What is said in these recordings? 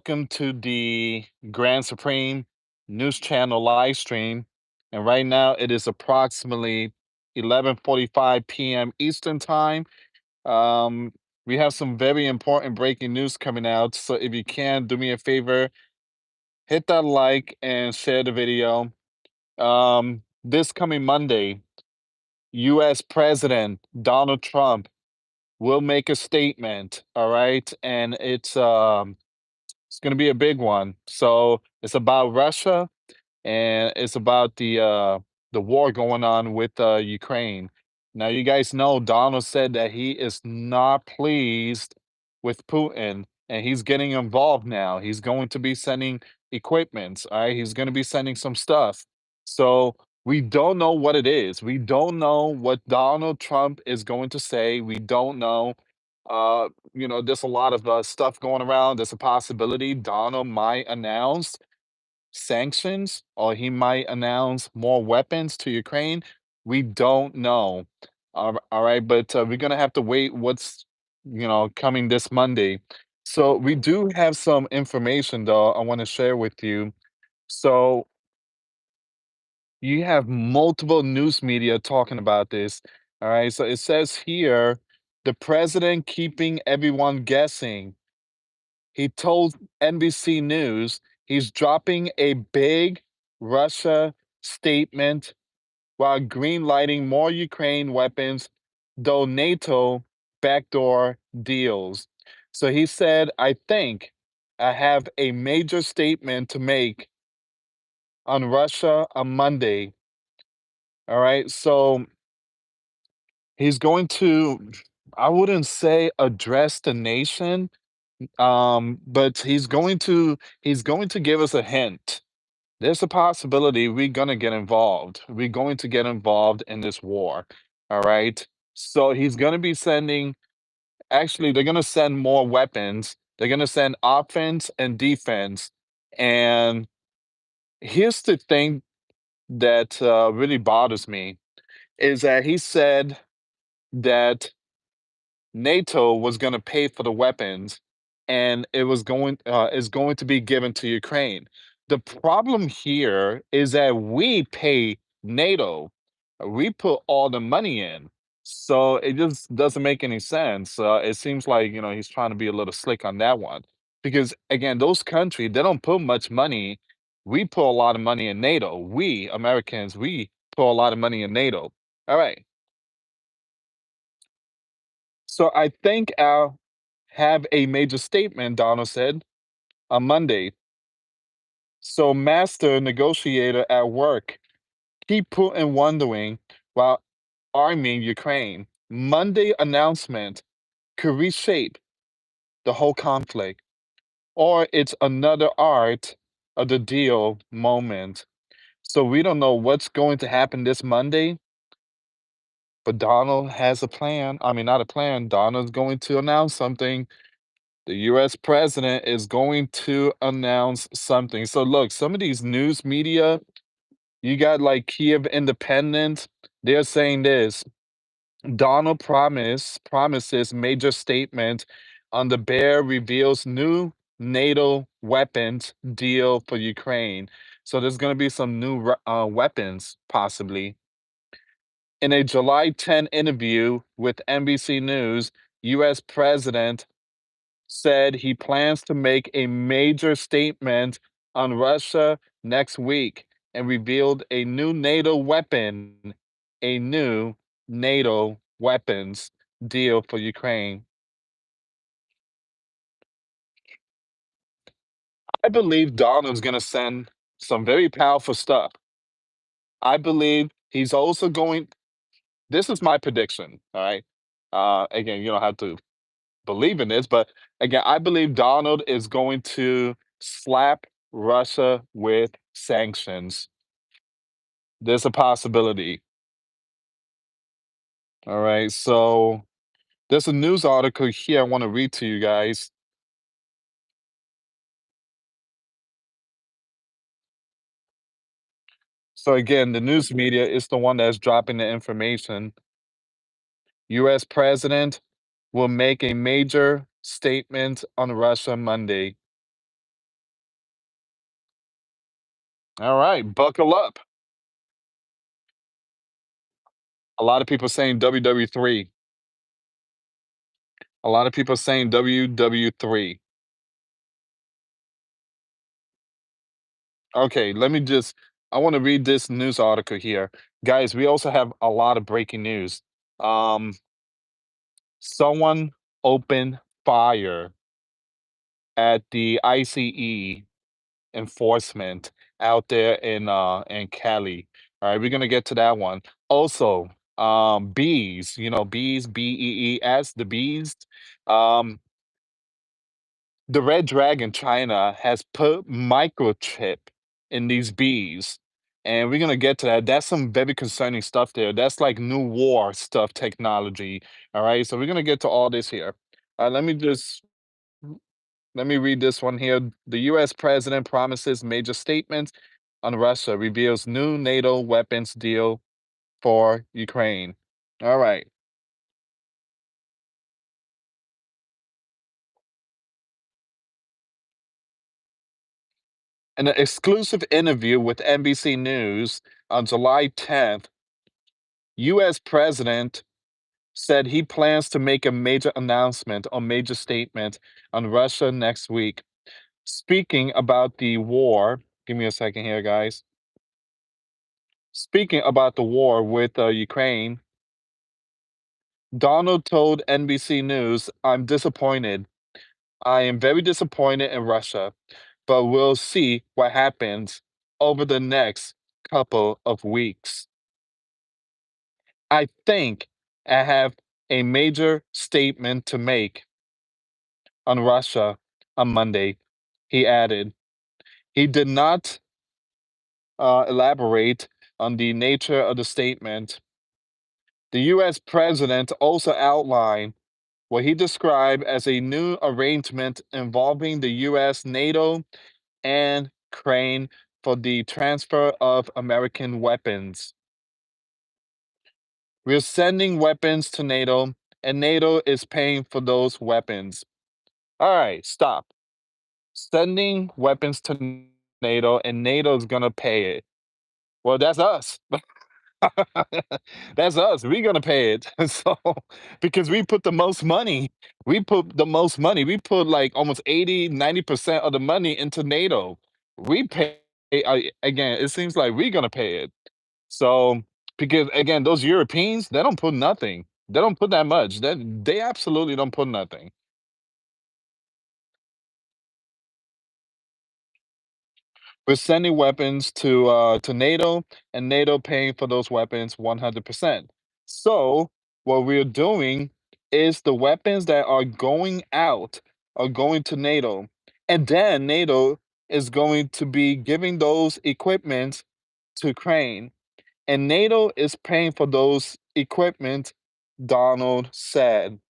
Welcome to the Grand Supreme News Channel live stream. And right now it is approximately 11:45 p.m. Eastern Time. Um, we have some very important breaking news coming out. So if you can, do me a favor, hit that like and share the video. This coming Monday, US President Donald Trump will make a statement. All right. And it's going to be a big one. So it's about Russia and it's about the war going on with Ukraine. Now you guys know Donald said that he is not pleased with Putin and he's getting involved now. He's going to be sending equipment, all right? He's going to be sending some stuff. So we don't know what it is. We don't know what Donald Trump is going to say. We don't know. There's a lot of stuff going around. There's a possibility Donald might announce sanctions or he might announce more weapons to Ukraine. We don't know. All right, but we're gonna have to wait what's coming this Monday. So we do have some information though I want to share with you. So you have multiple news media talking about this. All right, so it says here the president keeping everyone guessing. He told NBC News he's dropping a big Russia statement while greenlighting more Ukraine weapons, though NATO backdoor deals. So he said, I think I have a major statement to make on Russia on Monday. All right. So he's going to, I wouldn't say address the nation, but he's going to give us a hint. There's a possibility we're gonna get involved. We're going to get involved in this war. All right. So he's gonna be sending, actually, they're gonna send more weapons. They're gonna send offense and defense. And here's the thing that really bothers me is that he said that NATO was going to pay for the weapons and it was going is going to be given to Ukraine. The problem here is that we pay NATO. We put all the money in. So it just doesn't make any sense. It seems like, he's trying to be a little slick on that one. Because again, those countries, they don't put much money. We put a lot of money in NATO. We Americans, we put a lot of money in NATO. All right. So I think I'll have a major statement, Donald said on Monday. So master negotiator at work, keep Putin wondering while arming Ukraine. Monday announcement could reshape the whole conflict, or it's another art of the deal moment. So we don't know what's going to happen this Monday, but Donald has a plan. I mean, not a plan. Donald's going to announce something. The US president is going to announce something. So look, some of these news media, you got like Kiev Independent, they're saying this. Donald promises major statement on the bear reveals new NATO weapons deal for Ukraine. So there's going to be some new weapons possibly. In a July 10 interview with NBC News, US President said he plans to make a major statement on Russia next week and revealed a new NATO weapons deal for Ukraine. I believe Donald's going to send some very powerful stuff. I believe he's also going, this is my prediction, all right? Again, you don't have to believe in this, but again, I believe Donald is going to slap Russia with sanctions. There's a possibility. All right. So there's a news article here I want to read to you guys. So again, the news media is the one that's dropping the information. US president will make a major statement on Russia Monday. All right, buckle up. A lot of people saying WW3. A lot of people saying WW3. Okay, let me just I want to read this news article here. Guys, we also have a lot of breaking news. Um, Someone opened fire at the ICE enforcement out there in Cali. All right, we're gonna get to that one. Also, bees, bees, BEES, the bees. Um, the red dragon China has put microchip in these bees. And we're gonna get to that. That's some very concerning stuff there. That's like new war stuff technology. All right. So we're gonna get to all this here. Let me read this one here. The US president promises major statements on Russia, reveals new NATO weapons deal for Ukraine. All right. In an exclusive interview with NBC News on July 10th, US President said he plans to make a major announcement or major statement on Russia next week. Speaking about the war, give me a second here, guys. Speaking about the war with Ukraine, Donald told NBC News, I'm disappointed. I am very disappointed in Russia, but we'll see what happens over the next couple of weeks. I think I have a major statement to make on Russia on Monday, he added. He did not elaborate on the nature of the statement. The US president also outlined what he described as a new arrangement involving the US, NATO, and Ukraine for the transfer of American weapons. We're sending weapons to NATO, and NATO is paying for those weapons. All right, stop. Sending weapons to NATO, and NATO is going to pay it. Well, that's us. That's us. We're gonna pay it. So because we put the most money. We put the most money. We put like almost 80, 90% of the money into NATO. We pay again, it seems like we're gonna pay it. So because again, those Europeans, they don't put nothing. They don't put that much. They absolutely don't put nothing. We're sending weapons to NATO, and NATO paying for those weapons 100%. So what we're doing is the weapons that are going out are going to NATO, and then NATO is going to be giving those equipments to Ukraine, and NATO is paying for those equipment. Donald said.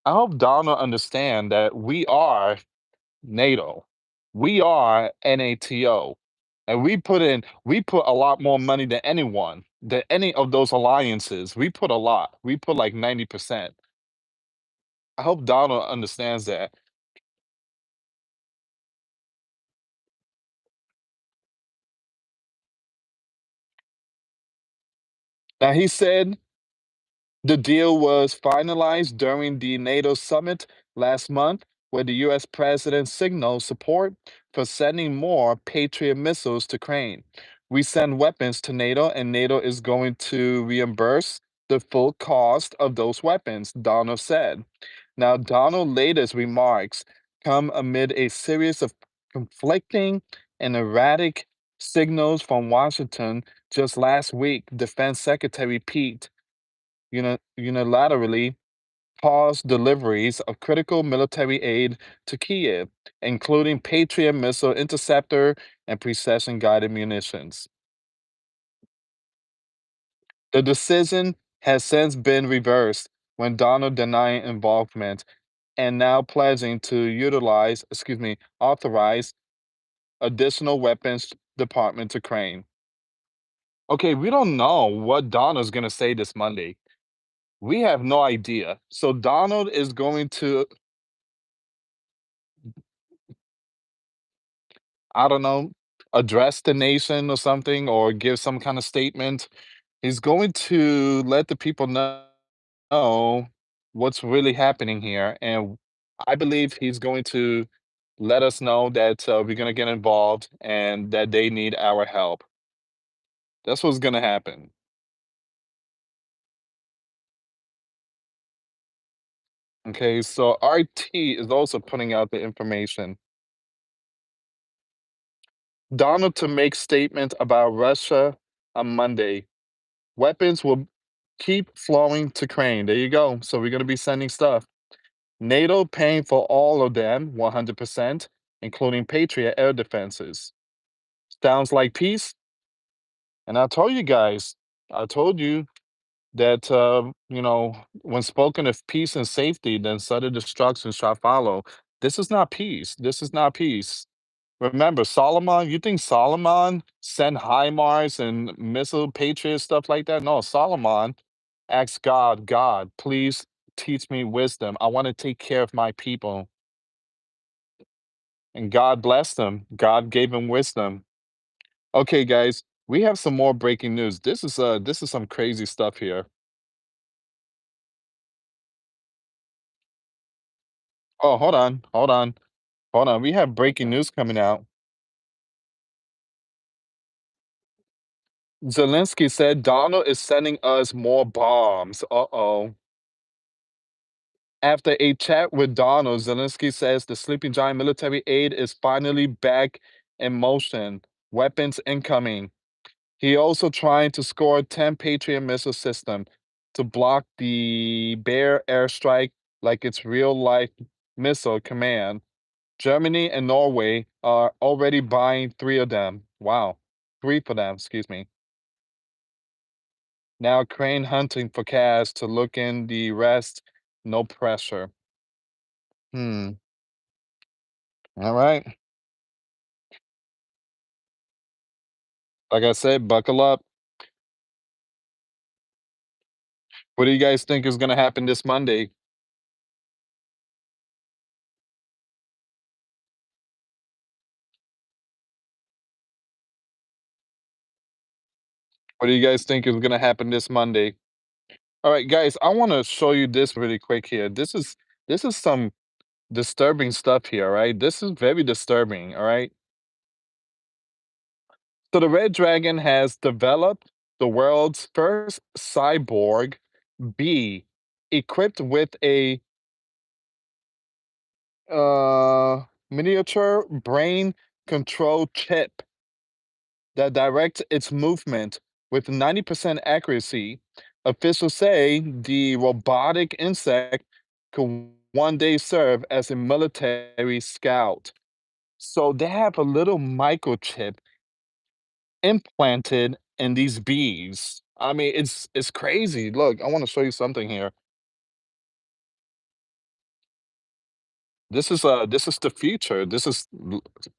I hope Donald understand that we are NATO. We are NATO. And we put a lot more money than anyone, than any of those alliances. We put a lot. We put like 90%. I hope Donald understands that. Now he said the deal was finalized during the NATO summit last month, where the US president signaled support for sending more Patriot missiles to Ukraine. We send weapons to NATO, and NATO is going to reimburse the full cost of those weapons, Donald said. Now, Donald's latest remarks come amid a series of conflicting and erratic signals from Washington. Just last week, Defense Secretary Pete unilaterally paused deliveries of critical military aid to Kiev, including Patriot missile interceptor and precision guided munitions. The decision has since been reversed when Donald denied involvement and now pledging to authorize additional weapons department to Ukraine. Okay, we don't know what Donald's going to say this Monday. We have no idea. So Donald is going to, I don't know. address the nation or something or give some kind of statement. He's going to let the people know what's really happening here, and I believe he's going to let us know that we're going to get involved and that they need our help. That's what's going to happen. Okay, so RT is also putting out the information. Donald to make statement about Russia on Monday. Weapons will keep flowing to Ukraine. There you go. So we're going to be sending stuff. NATO paying for all of them 100%, including Patriot air defenses. Sounds like peace. And I told you that, when spoken of peace and safety, then sudden destruction shall follow. This is not peace. This is not peace. Remember, Solomon, you think Solomon sent HIMARS and missile Patriot stuff like that? No, Solomon asked God, God, please teach me wisdom. I want to take care of my people. And God blessed him. God gave him wisdom. Okay, guys, we have some more breaking news. This is some crazy stuff here. Oh, hold on, hold on, hold on. We have breaking news coming out. Zelensky said Donald is sending us more bombs. Uh-oh. After a chat with Donald, Zelensky says the sleeping giant military aid is finally back in motion. Weapons incoming. He also trying to score 10 Patriot missile system to block the Bear airstrike like it's real life missile command. Germany and Norway are already buying three of them. Wow. Three for them, excuse me. Now Crane hunting for cash to look in the rest. No pressure. Hmm. All right. Like I said, buckle up. What do you guys think is gonna happen this Monday? What do you guys think is gonna happen this Monday? All right, guys, I want to show you this really quick here. This is some disturbing stuff here, right? This is very disturbing, all right? So the Red Dragon has developed the world's first cyborg bee equipped with a miniature brain control chip that directs its movement with 90% accuracy. Officials say the robotic insect could one day serve as a military scout. So they have a little microchip implanted in these bees. I mean, it's crazy. Look, I want to show you something here. This is the future.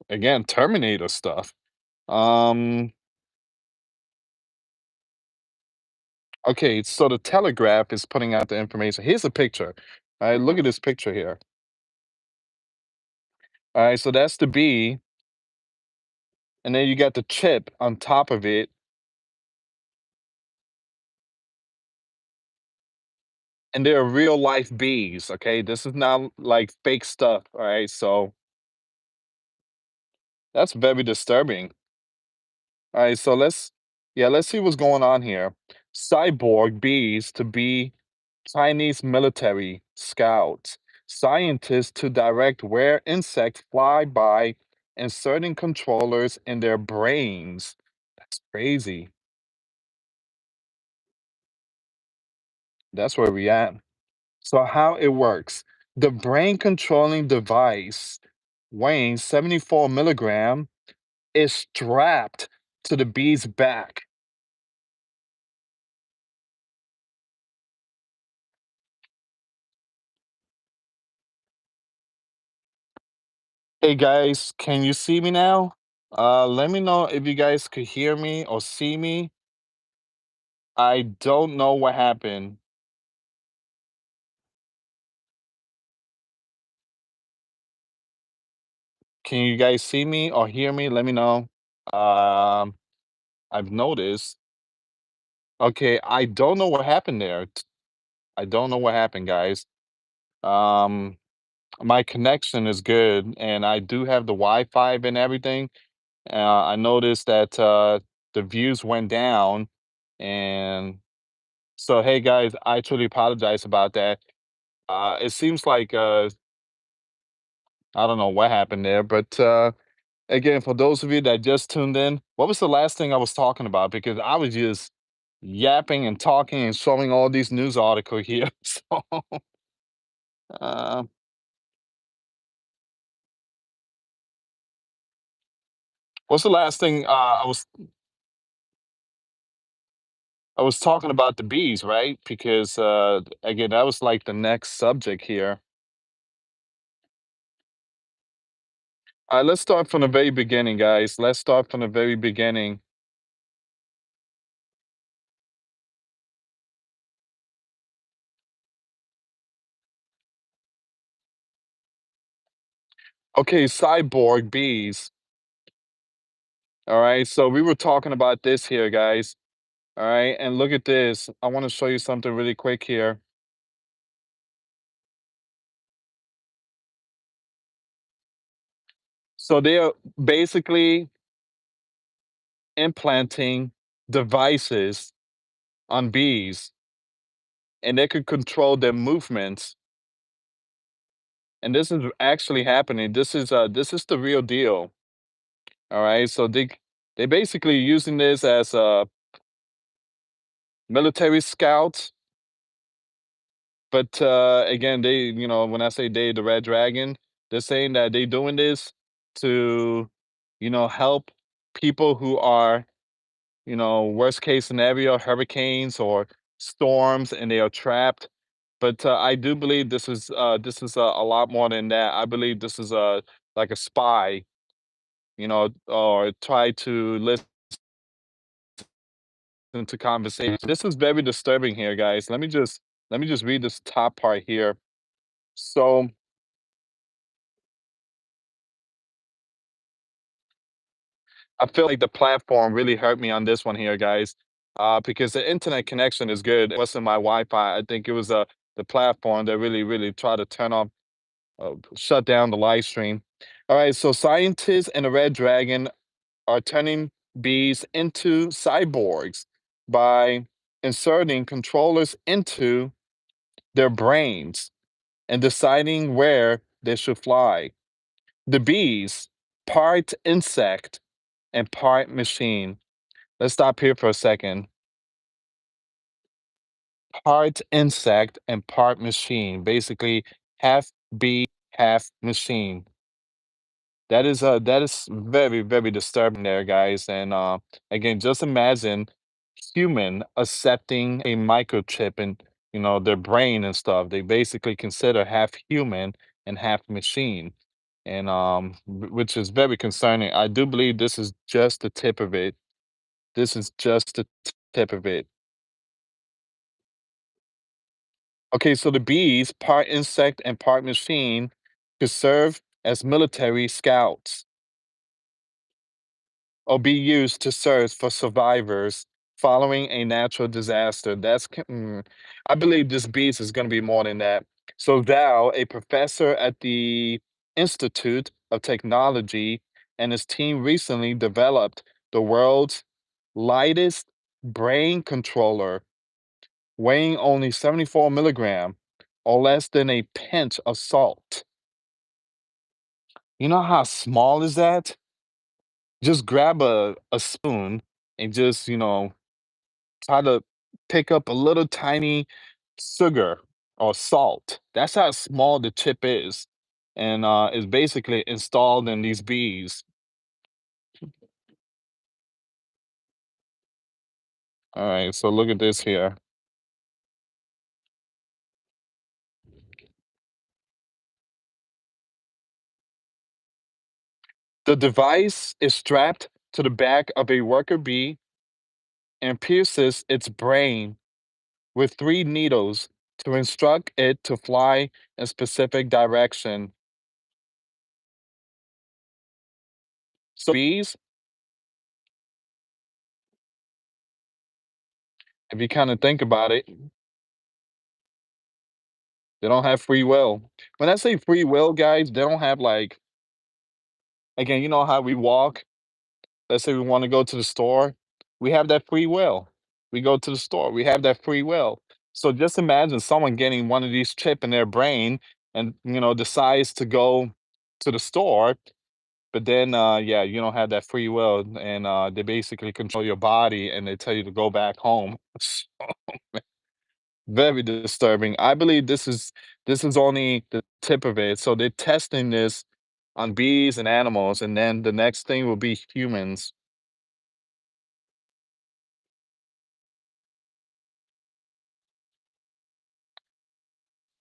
Again, Terminator stuff. Um Okay, so the Telegraph is putting out the information. Here's a picture. All right, look at this picture here. All right, so that's the bee, and then you got the chip on top of it, and they're real life bees. Okay, this is not like fake stuff. All right, so that's very disturbing. All right, so let's see what's going on here. Cyborg bees to be Chinese military scouts, scientists to direct where insects fly by, inserting controllers in their brains. That's crazy. That's where we at. So how it works. The brain controlling device weighing 74 milligram is strapped to the bee's back. Hey guys, can you see me now? Let me know if you guys could hear me or see me. I don't know what happened. Can you guys see me or hear me? Let me know. Um, I've noticed. Okay, I don't know what happened there. I don't know what happened, guys. Um, my connection is good, and I do have the Wi-Fi and everything. I noticed that the views went down, and so hey, guys, I truly apologize about that. It seems like I don't know what happened there, but again, for those of you that just tuned in, what was the last thing I was talking about? Because I was just yapping and talking and showing all these news articles here. So, uh, what's the last thing I was talking about the bees, right? Because again, that was like the next subject here. Let's start from the very beginning, guys. Let's start from the very beginning. Okay, cyborg bees. All right, so we were talking about this here, guys. All right, and look at this. I want to show you something really quick here. So they are basically implanting devices on bees, and they could control their movements. And this is actually happening. This is the real deal. All right, so they basically using this as military scouts. But again, when I say they, the Red Dragon, they're saying that they doing this to, help people who are, worst case scenario, hurricanes or storms, and they are trapped. But I do believe this is a lot more than that. I believe this is a like a spy, or try to listen to conversation. This is very disturbing here, guys. Let me just read this top part here. So I feel like the platform really hurt me on this one here, guys, because the internet connection is good. It wasn't my Wi-Fi. I think it was the platform that really, really tried to shut down the live stream. All right, so scientists and the Red Dragon are turning bees into cyborgs by inserting controllers into their brains and deciding where they should fly. The bees, part insect and part machine. Let's stop here for a second. Part insect and part machine. Basically, half bee, half machine. That is very, very disturbing there, guys. And again, just imagine human accepting a microchip in, their brain and stuff. They basically consider half human and half machine. And which is very concerning. I do believe this is just the tip of it. This is just the tip of it. Okay, so the bees, part insect and part machine, could serve as military scouts or be used to search for survivors following a natural disaster. I believe this beast is going to be more than that. So Val, a professor at the Institute of Technology, and his team recently developed the world's lightest brain controller, weighing only 74 milligram or less than a pinch of salt. You know how small is that? Just grab a spoon and just, try to pick up a little tiny sugar or salt. That's how small the chip is. And it's basically installed in these bees. All right, so look at this here. The device is strapped to the back of a worker bee and pierces its brain with three needles to instruct it to fly in specific direction. So bees If you kind of think about it, they don't have free will. When I say free will, guys, they don't have like, again, you know how we walk. Let's say we want to go to the store, we have that free will. We go to the store, we have that free will. So just imagine someone getting one of these chip in their brain and decides to go to the store, but then yeah, you don't have that free will, and they basically control your body and they tell you to go back home. Very disturbing. I believe this is only the tip of it. So they're testing this on bees and animals, and then the next thing will be humans.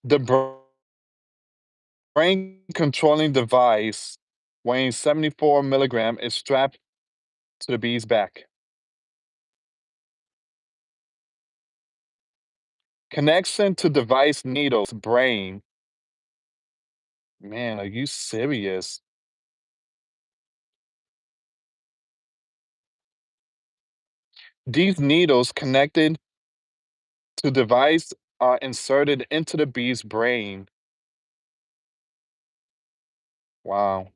The brain controlling device weighing 74 milligram is strapped to the bee's back. Connection to device needles brain. Man, are you serious? These needles connected to device are inserted into the bee's brain. Wow.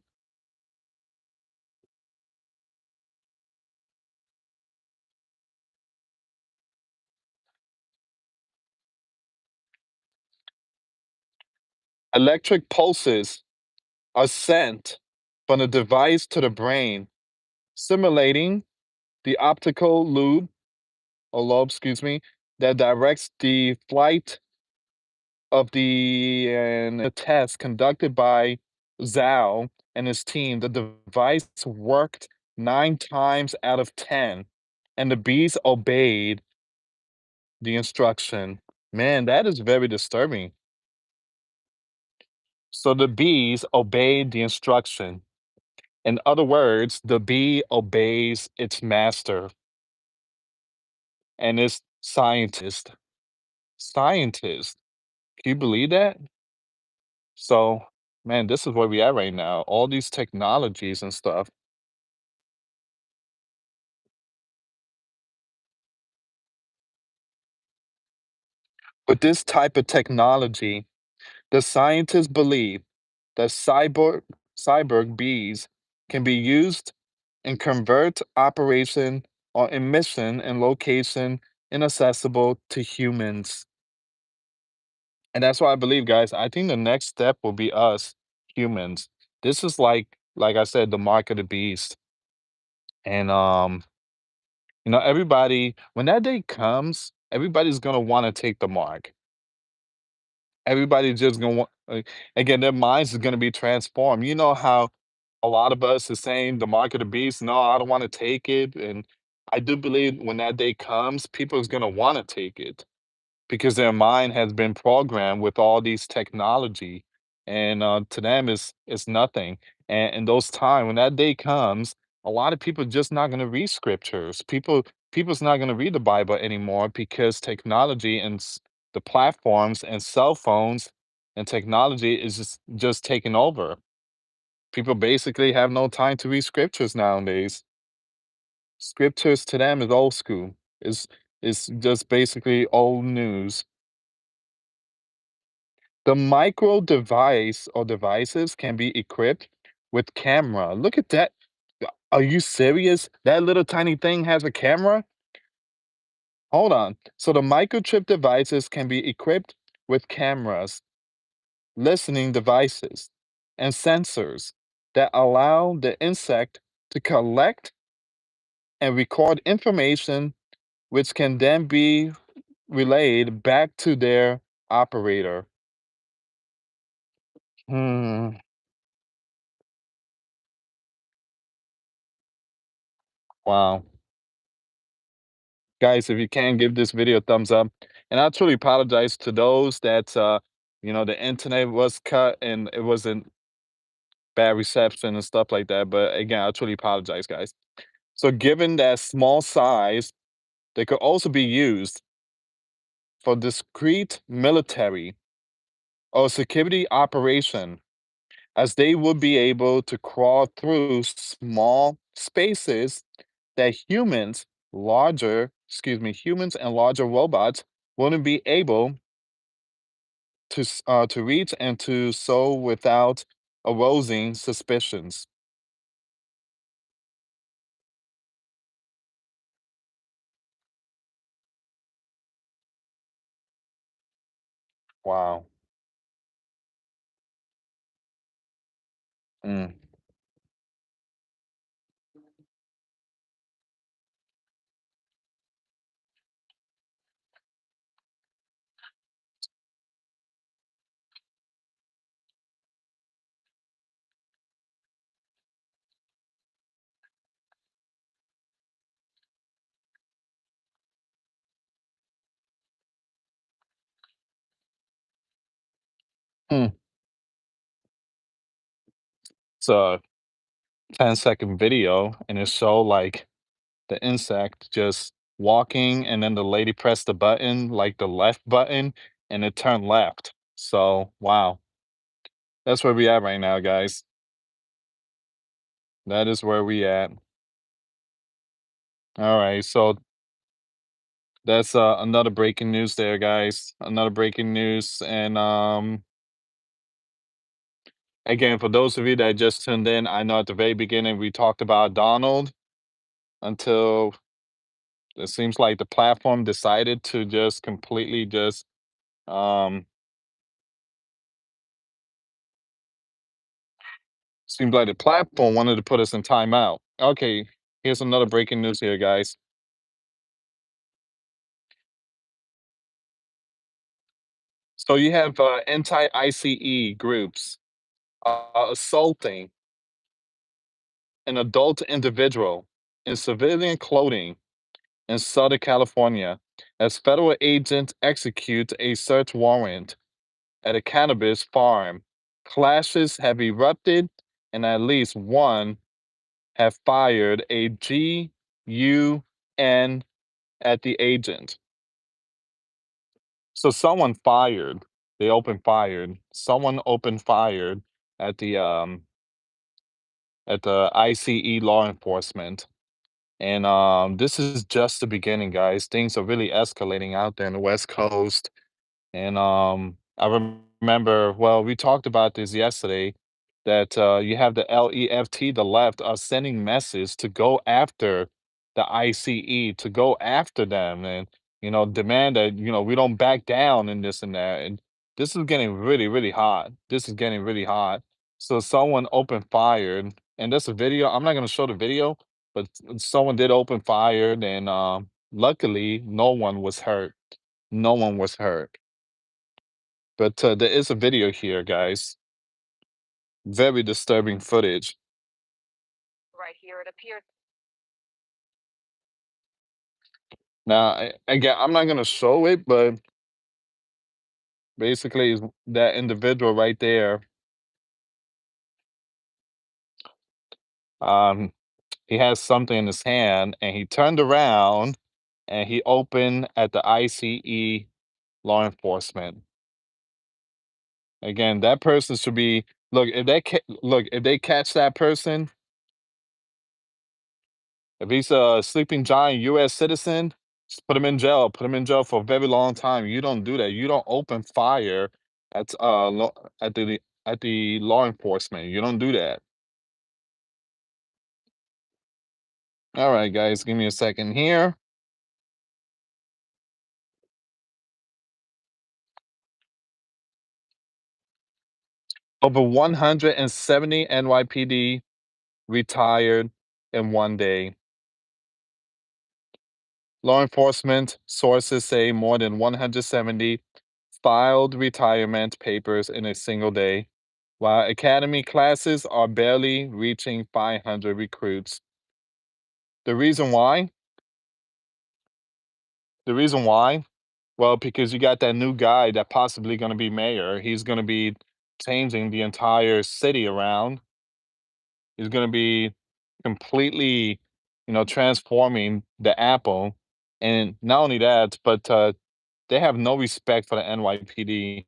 Electric pulses are sent from the device to the brain, simulating the optical lobe, excuse me, that directs the flight of the test conducted by Zhao and his team. The device worked 9 times out of 10, and the bees obeyed the instruction. Man, that is very disturbing. So the bees obeyed the instruction. In other words, the bee obeys its master and its scientist. Scientist. Can you believe that? So, man, this is where we at right now. All these technologies and stuff. With this type of technology, the scientists believe that cyborg bees can be used in convert operation or in mission and location inaccessible to humans. And that's why I believe, guys, I think the next step will be us humans. This is like I said, the mark of the beast. And everybody, when that day comes, everybody's gonna want to take the mark. Everybody's just gonna want, again, their minds is gonna be transformed. You know how a lot of us is saying the mark of the beast, no, I don't want to take it. And I do believe when that day comes, people is gonna want to take it because their mind has been programmed with all these technology, and to them it's nothing. And in those time when that day comes, a lot of people just not going to read scriptures. People's not going to read the Bible anymore because technology and the platforms and cell phones and technology is just taking over. People basically have no time to read scriptures nowadays. Scriptures to them is old school. Is just basically old news. The micro device or devices can be equipped with camera. Look at that. Are you serious? That little tiny thing has a camera? Hold on. So the microchip devices can be equipped with cameras, listening devices, and sensors that allow the insect to collect and record information which can then be relayed back to their operator. Hmm. Wow. Guys, if you can give this video a thumbs up. And I truly apologize to those that the internet was cut and it wasn't bad reception and stuff like that. But again, I truly apologize, guys. So given that small size, they could also be used for discrete military or security operation, as they would be able to crawl through small spaces that humans larger humans and larger robots wouldn't be able to reach and to so without arousing suspicions. Wow. Mm. Hmm. It's a 10-second video, and it show like the insect just walking, and then the lady pressed the button, like the left button, and it turned left. So, wow, that's where we at right now, guys. That is where we at. All right, so that's another breaking news there, guys. Another breaking news, and again, for those of you that just tuned in, I know at the very beginning we talked about Donald until it seems like the platform decided to just completely just um seems like the platform wanted to put us in timeout. Okay, here's another breaking news here, guys. So you have anti-ICE groups assaulting an adult individual in civilian clothing in Southern California as federal agents execute a search warrant at a cannabis farm. Clashes have erupted, and at least one have fired a GUN at the agent. So someone fired. They opened fired. Someone opened fired at the ICE law enforcement. And this is just the beginning, guys. Things are really escalating out there in the West Coast. And I remember, well, we talked about this yesterday that you have the LEFT, the left, are sending messages to go after the ICE, to go after them and, demand that, we don't back down and this and that. And this is getting really, really hot. This is getting really hot. So someone opened fire, and there's a video. I'm not going to show the video, but someone did open fire, and luckily, no one was hurt. No one was hurt. But, there is a video here, guys. Very disturbing footage. Now, again, I'm not gonna show it, but basically, is that individual right there, um, he has something in his hand, and he turned around, and he opened at the ICE law enforcement. Again, that person should be if they catch that person, if he's a sleeping giant US citizen, just put him in jail. Put him in jail for a very long time. You don't do that. You don't open fire at at the law enforcement. You don't do that. All right, guys, give me a second here. Over 170 NYPD retired in one day. Law enforcement sources say more than 170 filed retirement papers in a single day, while academy classes are barely reaching 500 recruits. The reason why? The reason why? Well, because you got that new guy that possibly going to be mayor. He's going to be changing the entire city around. He's going to be completely, transforming the Apple. And not only that, but they have no respect for the NYPD.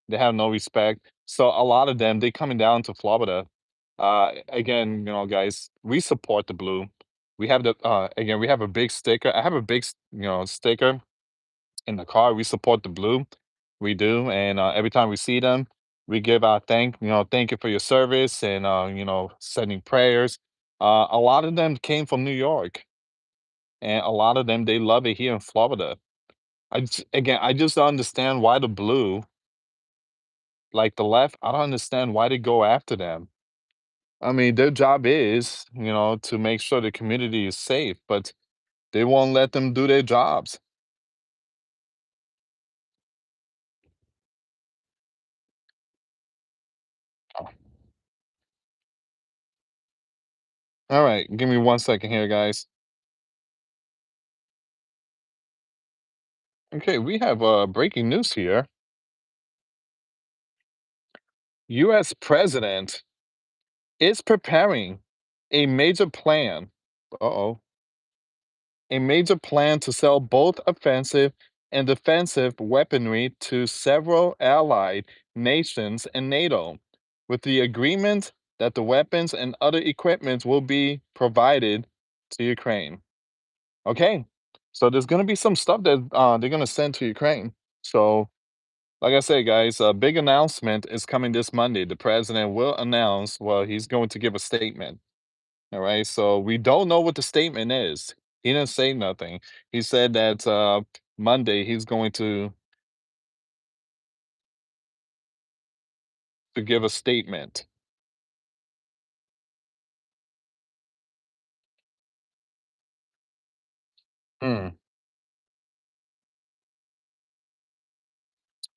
They have no respect. So a lot of them, they coming down to Florida. Again, guys, we support the blue. We have the again, we have a big sticker. I have a big, sticker in the car. We support the blue. We do, and every time we see them, we give our thank you for your service, and sending prayers. A lot of them came from New York, and a lot of them they love it here in Florida. I just don't understand why the blue, like the left, I don't understand why they go after them. I mean, their job is, to make sure the community is safe, but they won't let them do their jobs. Oh, all right, give me 1 second here, guys. Okay, we have breaking news here. US president is preparing a major plan. Uh-oh. A major plan to sell both offensive and defensive weaponry to several allied nations and NATO, with the agreement that the weapons and other equipment will be provided to Ukraine. Okay, so there's going to be some stuff that they're going to send to Ukraine. So, like I said, guys, a big announcement is coming this Monday. The president will announce, well, he's going to give a statement. All right. So we don't know what the statement is. He didn't say nothing. He said that Monday he's going to give a statement. Hmm.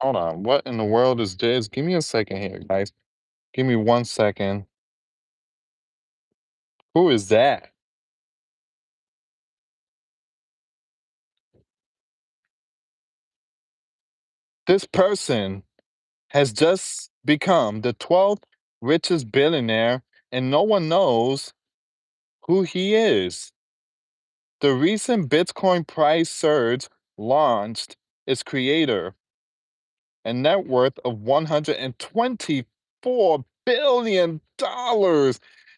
Hold on. What in the world is this? Give me a second here, guys. Give me 1 second. Who is that? This person has just become the 12th richest billionaire, and no one knows who he is. The recent Bitcoin price surge launched its creator a net worth of $124 billion,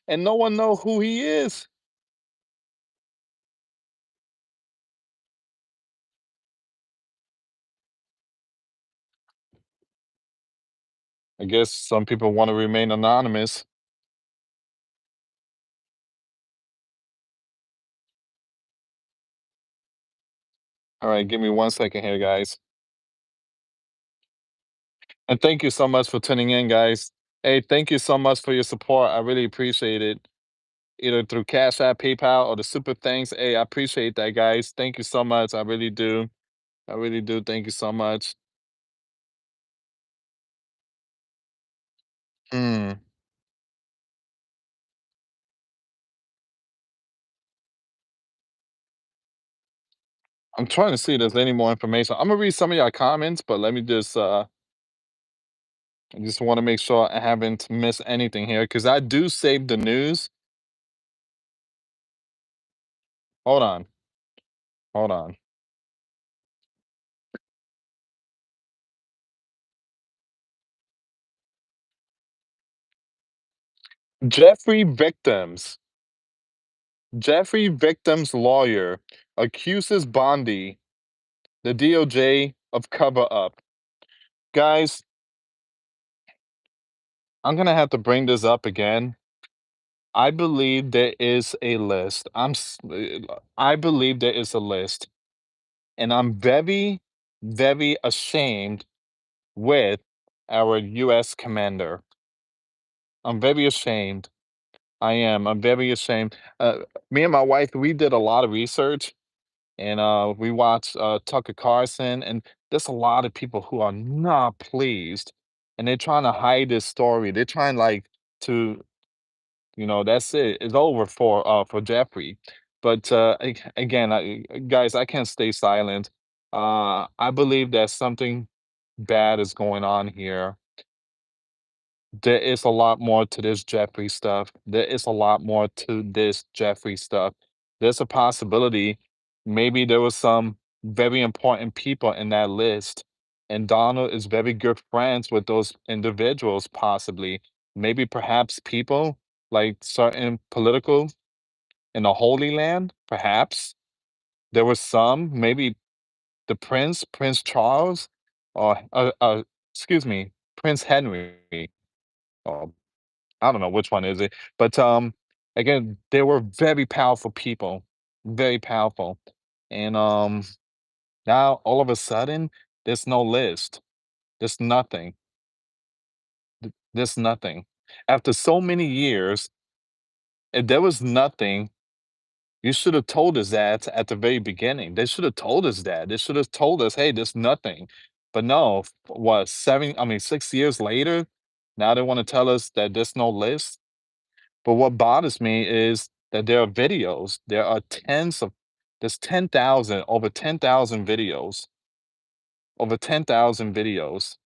and no one know who he is. I guess some people want to remain anonymous. All right, give me 1 second here, guys. And thank you so much for tuning in, guys. Hey, thank you so much for your support. I really appreciate it. Either through Cash App, PayPal, or the super thanks. Hey, I appreciate that, guys. Thank you so much. I really do. I really do. Thank you so much. Hmm. I'm trying to see if there's any more information. I'm gonna read some of your comments, but let me just I just want to make sure I haven't missed anything here because I do save the news. Hold on. Hold on. Jeffrey Victims. Jeffrey Victims' lawyer accuses Bondi, the DOJ, of cover up. Guys, I'm going to have to bring this up again. I believe there is a list. I believe there is a list, and I'm very, very ashamed with our US commander. I'm very ashamed. I am. I'm very ashamed. Me and my wife, we did a lot of research, and we watched Tucker Carlson, and there's a lot of people who are not pleased, and they're trying to hide this story. They're trying like to, that's it. It's over for Jeffrey. But again, guys, I can't stay silent. I believe that something bad is going on here. There is a lot more to this Jeffrey stuff. There is a lot more to this Jeffrey stuff. There's a possibility maybe there was some very important people in that list, and Donald is very good friends with those individuals, possibly. Maybe perhaps people like certain political. in the Holy Land, perhaps. There was some, maybe the Prince, Prince Charles, or excuse me, Prince Henry. Or I don't know which one is it, but again, they were very powerful people, very powerful, and now all of a sudden, there's no list. There's nothing. There's nothing. After so many years, if there was nothing, you should have told us that at the very beginning. They should have told us that. They should have told us, "Hey, there's nothing." But no, what, 7 I mean, 6 years later, now they wanna tell us that there's no list? But what bothers me is that there are videos. There's 10,000, over 10,000 videos, over 10,000 videos.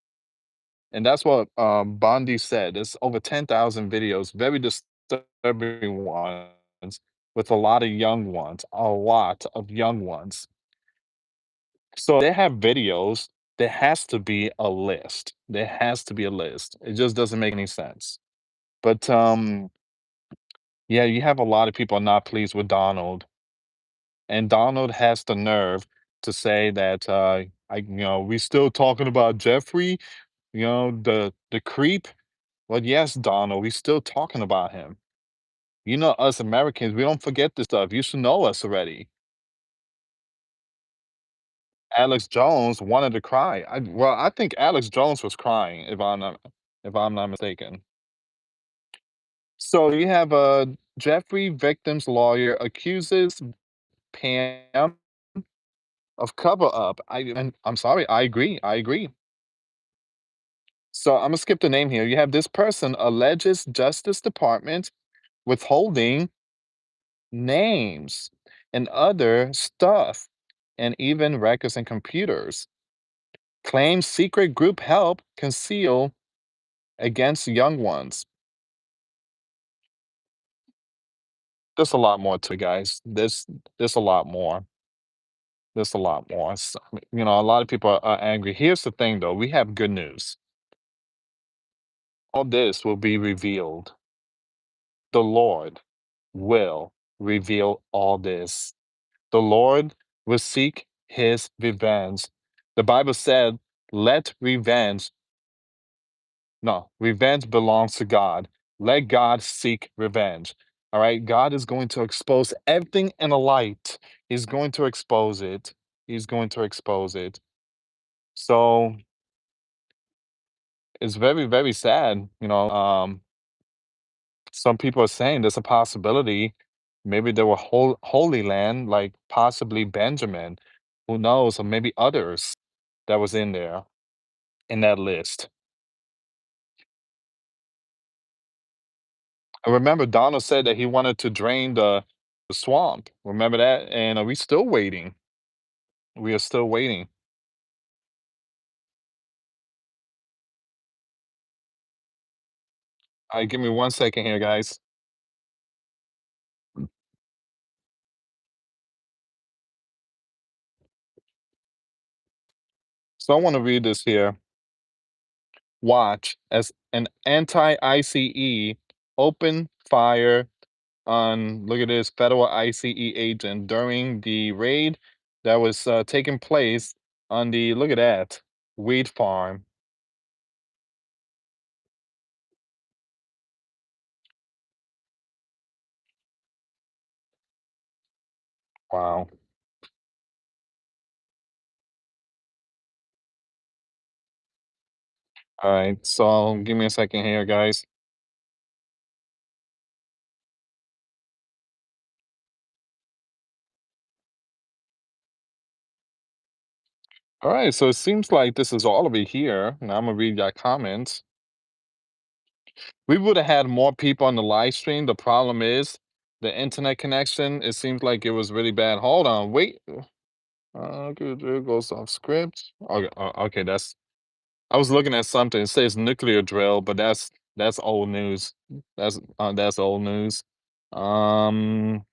And that's what, Bondi said. There's over 10,000 videos, very disturbing ones, with a lot of young ones, a lot of young ones. So they have videos, there has to be a list. There has to be a list. It just doesn't make any sense. But, yeah, you have a lot of people not pleased with Donald, and Donald has the nerve to say that, "We still talking about Jeffrey, the creep?" Well, yes, Donald, we still talking about him. You know, us Americans, we don't forget this stuff. You should know us already. Alex Jones wanted to cry. I think Alex Jones was crying, if I'm not mistaken. So you have Jeffrey victim's lawyer accuses Pam of cover up. I'm sorry, I agree. I agree. So I'm gonna skip the name here. You have this person alleges Justice Department withholding names and other stuff, and even records and computers. Claims secret group help conceal against young ones. There's a lot more to it, guys. There's a lot more. There's a lot more. A lot of people are angry. Here's the thing, though. We have good news. All this will be revealed. The Lord will reveal all this. The Lord will seek his revenge. The Bible said, let revenge, no, revenge belongs to God. Let God seek revenge. All right. God is going to expose everything in the light. He's going to expose it. He's going to expose it. So it's very, very sad. Some people are saying there's a possibility maybe there were Holy Land, like possibly Benjamin, who knows, or maybe others that was in there in that list. I remember Donald said that he wanted to drain the swamp. Remember that? And are we still waiting? We are still waiting. All right, give me 1 second here, guys. So I want to read this here. Watch as an anti-ICE open fire on, look at this, federal ICE agent during the raid that was taking place on the, look at that, wheat farm. Wow. All right, so give me a second here, guys. All right, so it seems like this is all of it here. Now I'm gonna read your comments. We would have had more people on the live stream. The problem is the internet connection. It seems like it was really bad. Hold on, wait. Okay, there goes off script. Okay, okay, I was looking at something. It says nuclear drill, but that's old news. That's old news. Um.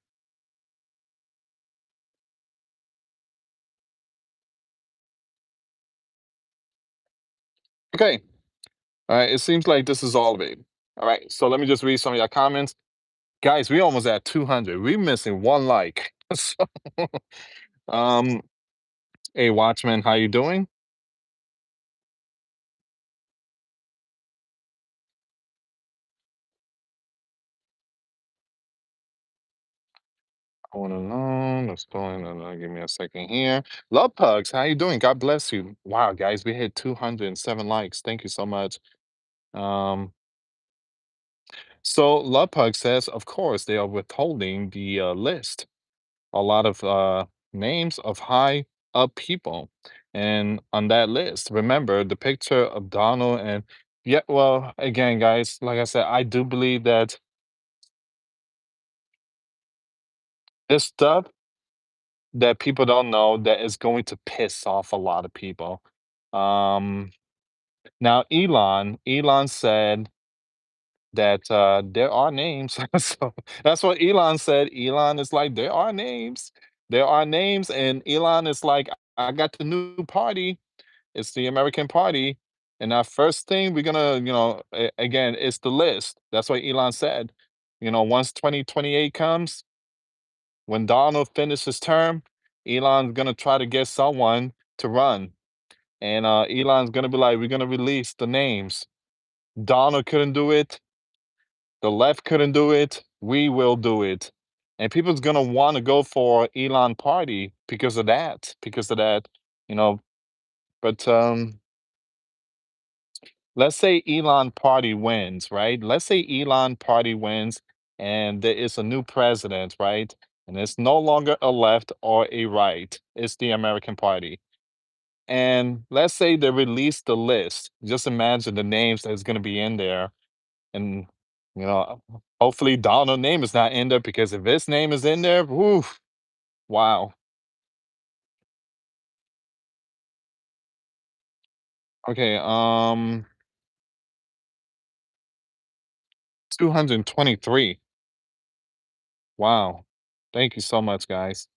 Okay. All right. It seems like this is all of it. All right. So let me just read some of your comments. Guys, we almost at 200. We missing one like. So, um, hey, Watchman, how you doing? Going along. Let's go in. Give me a second here. Love Pugs, how you doing? God bless you. Wow, guys, we hit 207 likes. Thank you so much. Um, so Love Pug says, of course, they are withholding the list. A lot of names of high up people. And on that list, remember the picture of Donald and yeah, well, again, guys, like I said, I do believe that this stuff that people don't know that is going to piss off a lot of people. Um, now Elon said that there are names. So that's what Elon said. Elon is like, there are names. There are names, and Elon is like, I got the new party. It's the American Party. And our first thing we're gonna, again, it's the list. That's what Elon said. Once 2028 comes, when Donald finishes his term, Elon's gonna try to get someone to run. And Elon's gonna be like, we're gonna release the names. Donald couldn't do it, the left couldn't do it, we will do it. And people's gonna want to go for Elon party because of that, you know. But let's say Elon party wins, right? Let's say Elon party wins and there is a new president, right? And it's no longer a left or a right. It's the American Party. And let's say they release the list. Just imagine the names that's going to be in there. And, hopefully Donald's name is not in there because if his name is in there, whoo, wow. Okay, 223. Wow. Thank you so much, guys.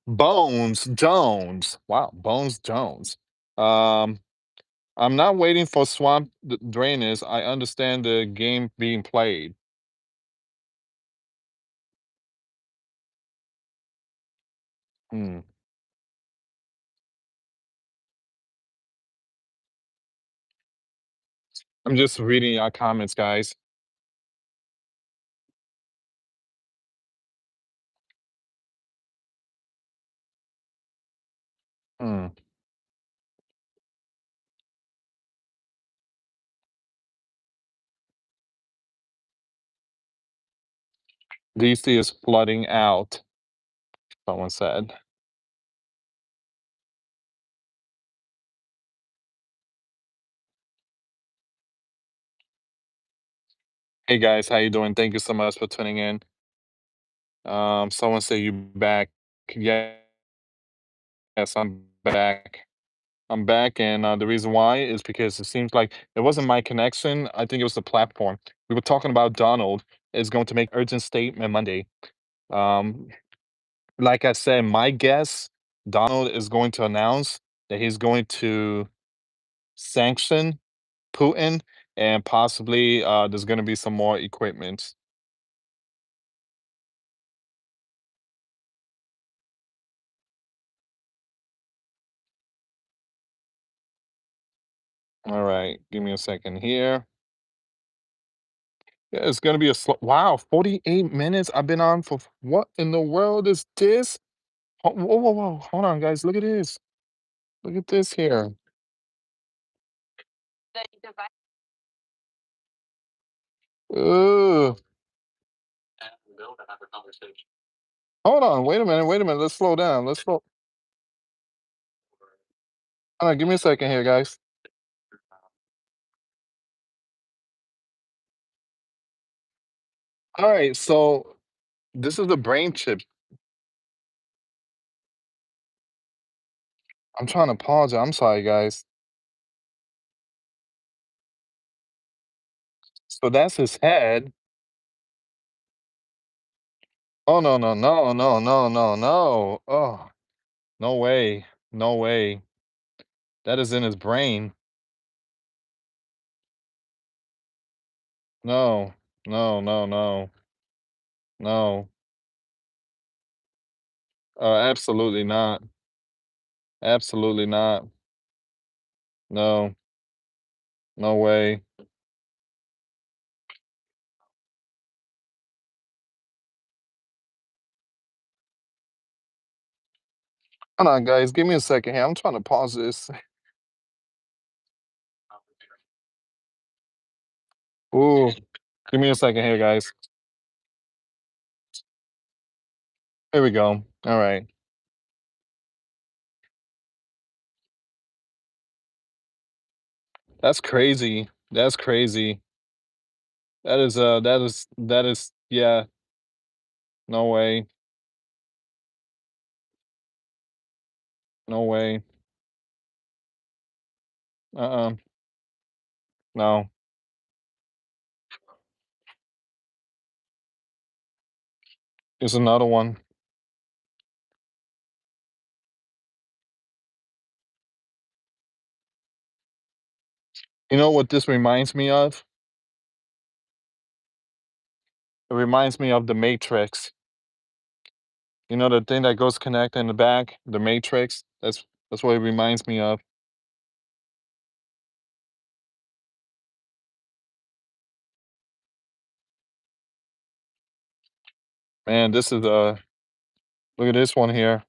Bones Jones. Wow, Bones Jones. Um, I'm not waiting for swamp drainage. I understand the game being played. Hmm. I'm just reading your comments, guys. Hmm. DC is flooding out, someone said. Hey guys, how you doing? Thank you so much for tuning in. Someone say you back. Yes, I'm back. I'm back, and the reason why is because it seems like it wasn't my connection. I think it was the platform. We were talking about Donald is going to make urgent statement Monday. Um, like I said, my guess, Donald is going to announce that he's going to sanction Putin, and possibly there's going to be some more equipment. All right, give me a second here. Yeah, it's going to be a slow. Wow, 48 minutes. I've been on for what in the world is this? Whoa, whoa, whoa. Hold on, guys. Look at this. Look at this here. Ugh. Hold on. Wait a minute. Wait a minute. Let's slow down. Let's slow. Hold on. Give me a second here, guys. All right. So this is the brain chip. I'm trying to pause it. I'm sorry, guys. So that's his head. Oh, no, no, no, no, no, no, no. Oh, no way. No way. That is in his brain. No. No, no, no, no. Absolutely not. Absolutely not. No, no way. Hold on, guys. Give me a second here. I'm trying to pause this. Ooh, give me a second here, guys. Here we go. All right. That's crazy. That's crazy. That is yeah, no way. No way. Uh-uh. No. It's another one. You know what this reminds me of? It reminds me of the Matrix. You know the thing that goes connect in the back, the Matrix? That's what it reminds me of. Man, this is look at this one here.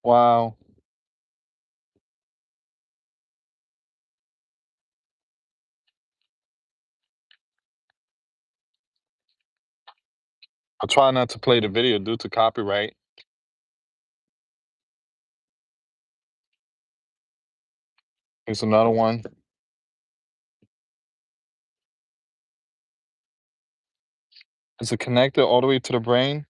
Wow. I try not to play the video due to copyright. Here's another one. Is it connected all the way to the brain?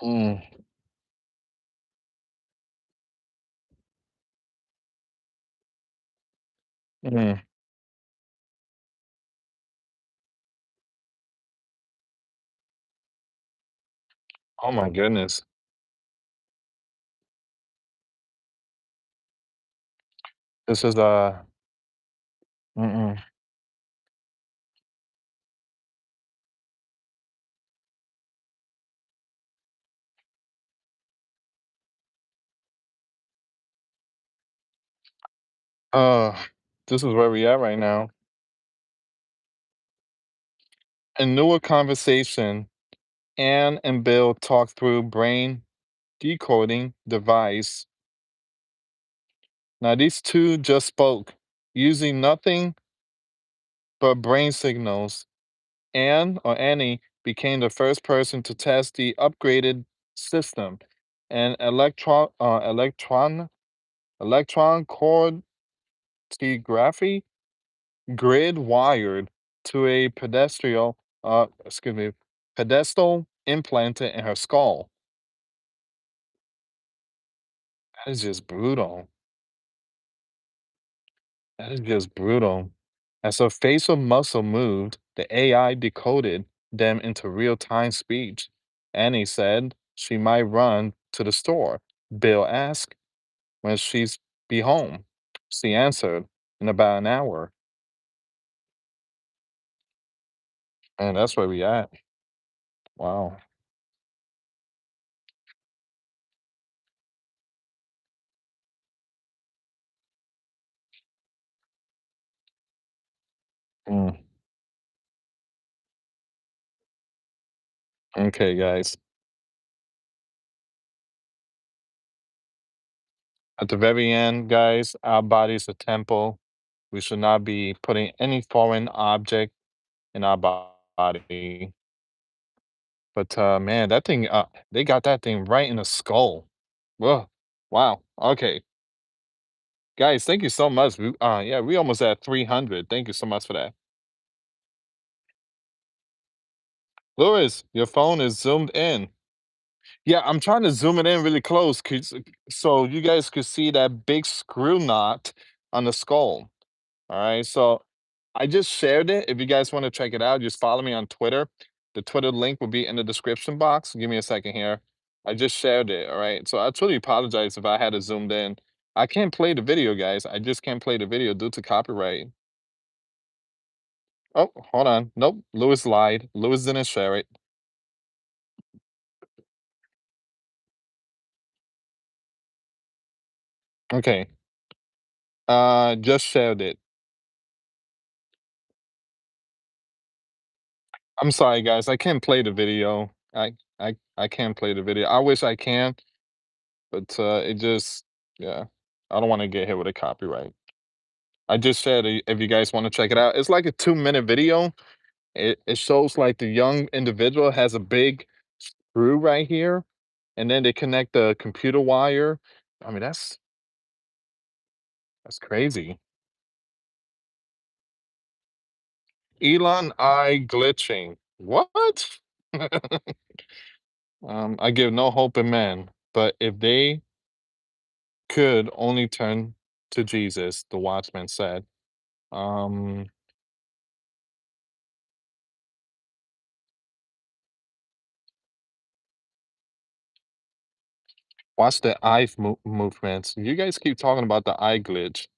Mm, mm. Oh my goodness. This is mm-mm. Uh, this is where we at right now. In newer conversation, Anne and Bill talk through brain decoding device. Now these two just spoke using nothing but brain signals. Anne or Annie became the first person to test the upgraded system, an electron cortigraphy grid wired to a pedestal implanted in her skull. That is just brutal. That is just brutal. As her facial muscle moved, the AI decoded them into real time speech. Annie said she might run to the store. Bill asked when she's be home. She answered in about an hour. And that's where we at. Wow. Mm. Okay, guys. At the very end, guys, our body is a temple. We should not be putting any foreign object in our body. But man, that thing, they got that thing right in the skull. Whoa. Wow. Okay. Guys, thank you so much. Yeah, we almost at 300. Thank you so much for that. Louis, your phone is zoomed in. Yeah, I'm trying to zoom it in really close so you guys could see that big screw knot on the skull. All right. So I just shared it. If you guys want to check it out, just follow me on Twitter. The Twitter link will be in the description box. Give me a second here. I just shared it. All right. So I truly apologize if I had it zoomed in. I can't play the video, guys. I just can't play the video due to copyright. Oh, hold on. Nope. Lewis lied. Lewis didn't share it. Okay. Just shared it. I'm sorry, guys. I can't play the video. I can't play the video. I wish I can, but it just yeah. I don't want to get hit with a copyright. I just said if you guys want to check it out. It's like a 2-minute video. It shows like the young individual has a big screw right here, and then they connect the computer wire. I mean, that's crazy. Elon eye glitching. What? I give no hope in man, but if they could only turn to Jesus, the watchman said. Um, watch the eye movements. You guys keep talking about the eye glitch.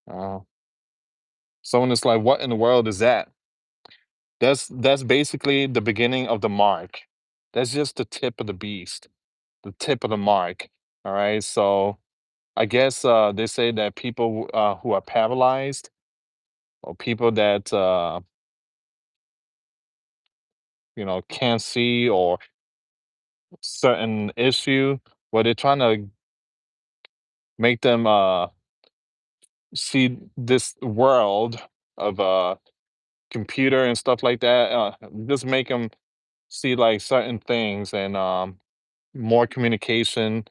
Uh, someone is like, "What in the world is that?" That's basically the beginning of the mark. That's just the tip of the beast, the tip of the mark. All right. So I guess they say that people who are paralyzed or people that can't see or certain issue, where they're trying to make them see this world of computer and stuff like that. Just make them see like certain things and more communication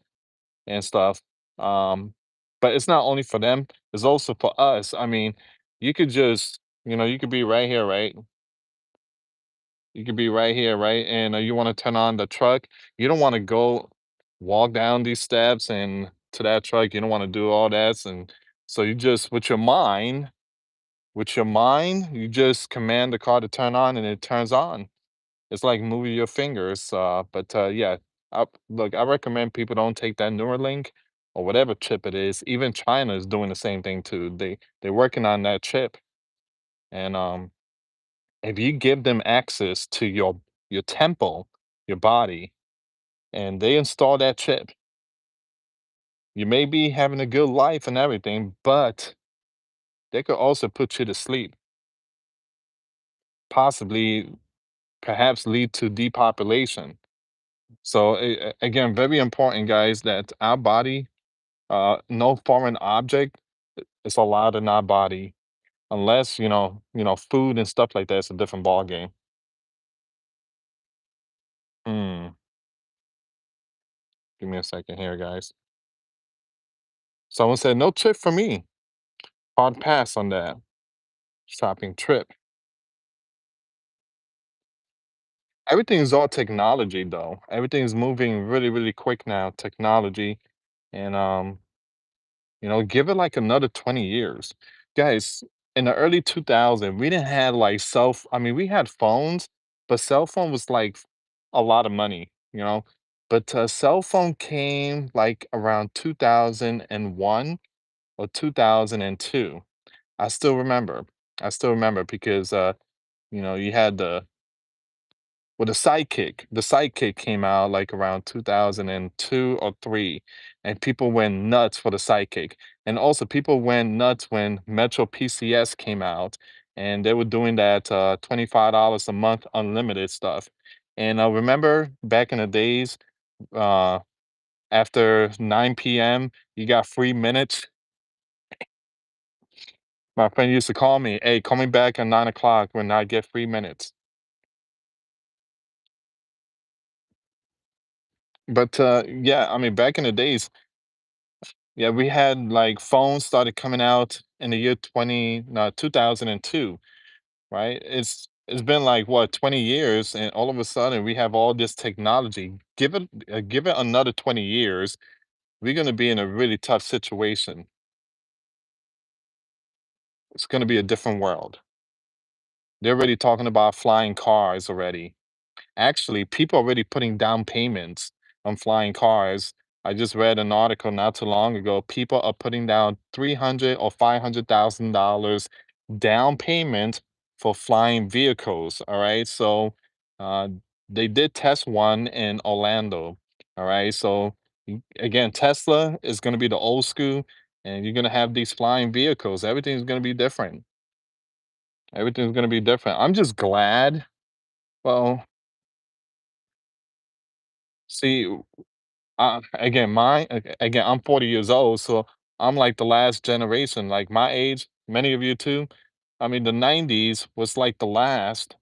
and stuff. But it's not only for them; it's also for us. I mean, you could just you could be right here, right? You could be right here, right? And you want to turn on the truck. You don't want to go walk down these steps and to that truck. You don't want to do all that, and so you just with your mind, you just command the car to turn on, and it turns on. It's like moving your fingers. But yeah, look, I recommend people don't take that Neuralink or whatever chip it is. Even China is doing the same thing too. They're working on that chip, and if you give them access to your temple, your body, and they install that chip, you may be having a good life and everything, but they could also put you to sleep, possibly, perhaps lead to depopulation. So again, very important, guys, that our body, no foreign object is allowed in our body unless food and stuff like that is a different ball game. Hmm. Give me a second here, guys. Someone said no trip for me. Hard pass on that shopping trip. Everything is all technology, though. Everything is moving really, really quick now. Technology, and give it like another 20 years. Guys, in the early 2000s, we didn't have like I mean, we had phones, but cell phone was like a lot of money. But cell phone came like around 2001 or 2002. I still remember. I still remember because you had the Sidekick. The Sidekick came out like around 2002 or 3, and people went nuts for the Sidekick. And also, people went nuts when Metro PCS came out, and they were doing that $25 a month unlimited stuff. And I remember back in the days, uh, after 9 p.m., you got 3 minutes. My friend used to call me, "Hey, call me back at 9 o'clock when I get 3 minutes." But yeah, I mean, back in the days, yeah, we had like phones started coming out in the year 2002, right? It's been like what 20 years, and all of a sudden we have all this technology. Give it another 20 years, we're going to be in a really tough situation. It's going to be a different world. They're already talking about flying cars already. Actually, people are already putting down payments on flying cars. I just read an article not too long ago. People are putting down 300 or $500,000 down payment for flying vehicles. All right, so uh, they did test one in Orlando. All right, so again, Tesla is going to be the old school, and you're going to have these flying vehicles. Everything's going to be different. Everything's going to be different. I'm just glad. Well, see, again, I'm 40 years old, so I'm like the last generation, like my age, many of you too. I mean, the 90s was like the last,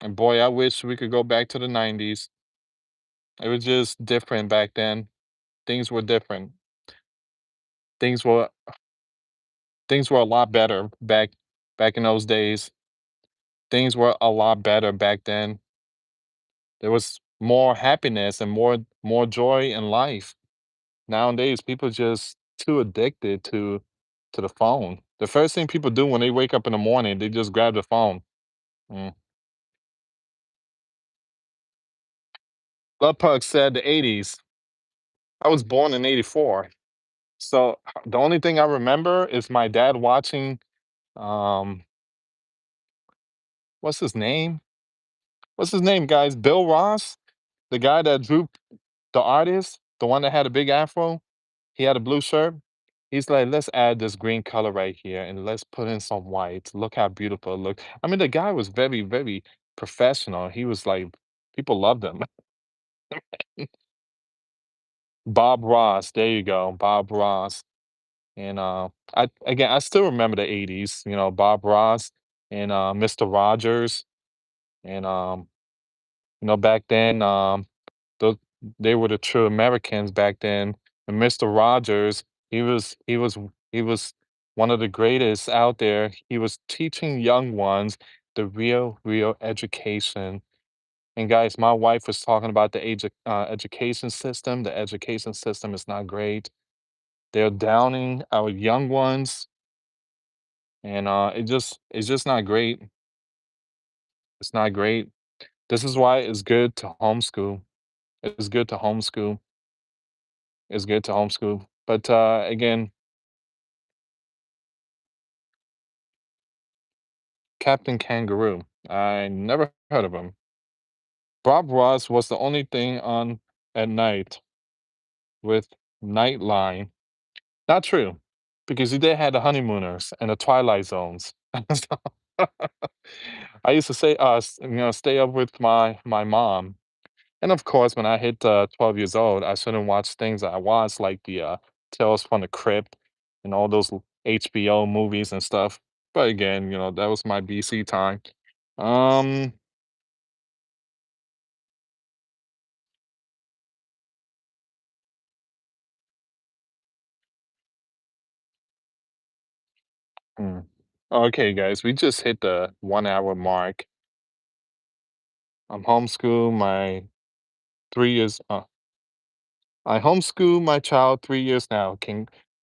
and boy, I wish we could go back to the 90s. It was just different back then. Things were different. Things were things were a lot better back in those days. Things were a lot better back then. There was more happiness and more joy in life. Nowadays, people just too addicted to the phone. The first thing people do when they wake up in the morning, they just grab the phone. Mm. Love Puck said the 80s. I was born in 84. So the only thing I remember is my dad watching um what's his name? What's his name, guys? Bill Ross? The guy that drew the artist, the one that had a big afro. He had a blue shirt. He's like, let's add this green color right here and let's put in some white. Look how beautiful it look. I mean, the guy was very, very professional. He was like, people loved him. Bob Ross, there you go, Bob Ross. And I still remember the 80s, Bob Ross and Mr. Rogers. And back then, those they were the true Americans back then. And Mr. Rogers, he was one of the greatest out there. He was teaching young ones the real education. And guys, my wife was talking about the education system. The education system is not great. They're downing our young ones, and it's just not great. It's not great. This is why it's good to homeschool. It's good to homeschool. It's good to homeschool. But again, Captain Kangaroo. I never heard of him. Bob Ross was the only thing on at night with Nightline. Not true, because he did have the Honeymooners and the Twilight Zones. So, I used to say, stay up with my mom. And of course, when I hit 12 years old, I shouldn't watch things that I watched, like the Tales from the Crypt and all those HBO movies and stuff. But again, that was my BC time. Um, hmm. Okay, guys, we just hit the 1 hour mark. I'm homeschool my 3 years. I homeschool my child 3 years now.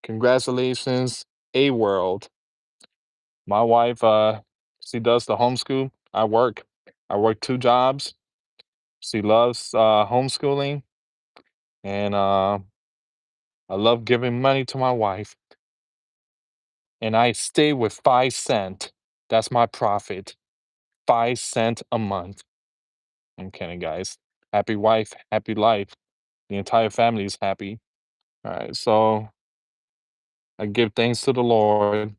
Congratulations, a world. My wife, she does the homeschool. I work. I work two jobs. She loves homeschooling, and I love giving money to my wife. And I stay with 5 cent. That's my profit. 5 cent a month. I'm kidding, guys. Happy wife, happy life. The entire family is happy. All right, so I give thanks to the Lord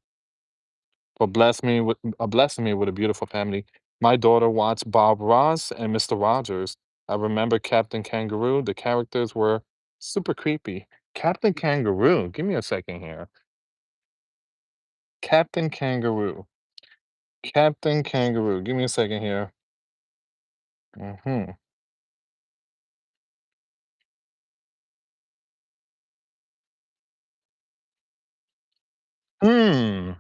for blessing me with a beautiful family. My daughter watched Bob Ross and Mr. Rogers. I remember Captain Kangaroo. The characters were super creepy. Captain Kangaroo. Give me a second here. Captain Kangaroo. Captain Kangaroo. Give me a second here. Hmm. Hmm.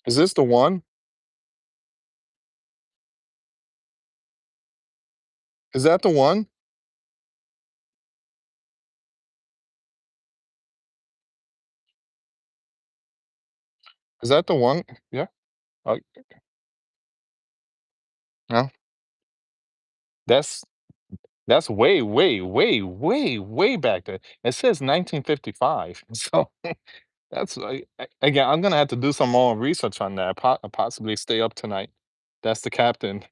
Is this the one? Is that the one? Is that the one? Yeah. Oh, no. That's that's way, way, way, way, way back there. It says 1955. So that's again. I'm gonna have to do some more research on that. Possibly stay up tonight. That's the captain.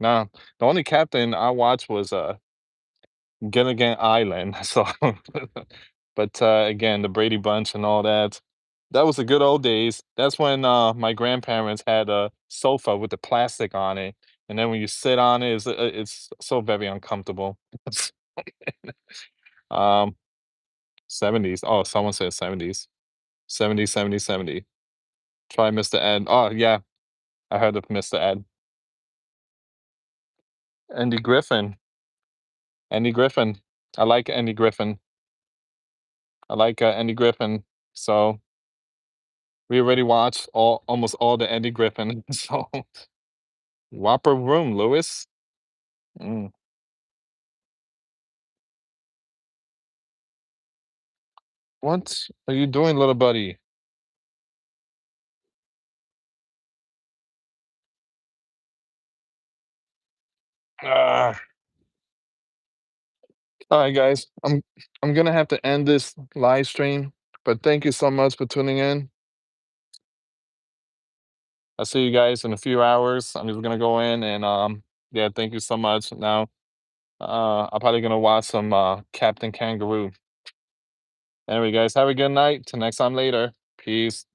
Nah, the only captain I watched was Gilligan Island. So, but again, the Brady Bunch and all that. That was the good old days. That's when my grandparents had a sofa with the plastic on it, and then when you sit on it, it's so very uncomfortable. um, 70s. Oh, someone said 70s. 70, 70, 70. Try Mr. Ed. Oh yeah, I heard of Mr. Ed. Andy Griffin. Andy Griffin. I like Andy Griffin. I like Andy Griffin. So we already watched almost all the Andy Griffin. So Whopper Room, Lewis. Mm. What are you doing, little buddy? Ah. All right, guys. I'm gonna have to end this live stream, but thank you so much for tuning in. I'll see you guys in a few hours. I'm just gonna go in and yeah, thank you so much. Now I'm probably gonna watch some Captain Kangaroo. Anyway, guys, have a good night. Till next time later. Peace.